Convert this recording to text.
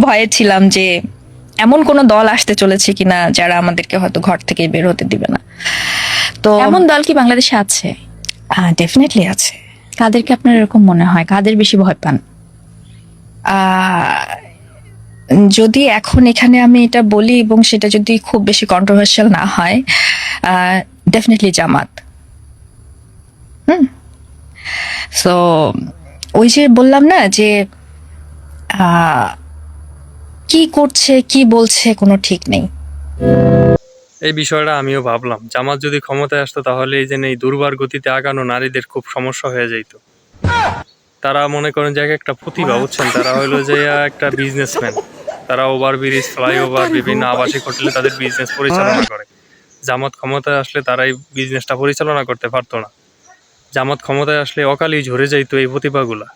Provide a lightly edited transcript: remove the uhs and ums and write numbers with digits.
ভয়ে ছিলাম যে এমন কোনো দল আসতে চলেছে কিনা যারা আমাদেরকে হয়তো ঘর থেকে বের হতে দিবে না। তো এমন দল কি বাংলাদেশে আছে? ডেফিনেটলি আছে। কাদেরকে আপনার এরকম মনে হয়, কাদের বেশি ভয় পান? আহ, যদি এখন এখানে আমি এটা বলি এবং সেটা যদি খুব বেশি কন্ট্রোভার্সিয়াল না হয়, ডেফিনেটলি জামাত। সো ওই যে বললাম না যে আহ, কি করছে কি বলছে কোনো ঠিক নেই। এই বিষয়টা আমিও ভাবলাম, জামাত যদি ক্ষমতায় আসতো তাহলে এই যে এই দুর্বার গতিতে আগানো নারীদের খুব সমস্যা হয়ে যেত। তারা মনে করেন যে এক একটা প্রতিভা, বুঝছেন, তারা হইলো যে একটা বিজনেসম্যান। তারা ওভারব্রিজ, ফ্লাইওভার, বিভিন্ন আবাসিক হোটেলে তাদের বিজনেস পরিচালনা করে। জামাত ক্ষমতায় আসলে তারা এই বিজনেসটা পরিচালনা করতে পারতো না। জামাত ক্ষমতায় আসলে অকালেই ঝরে যাইতো এই প্রতিভাগুলা।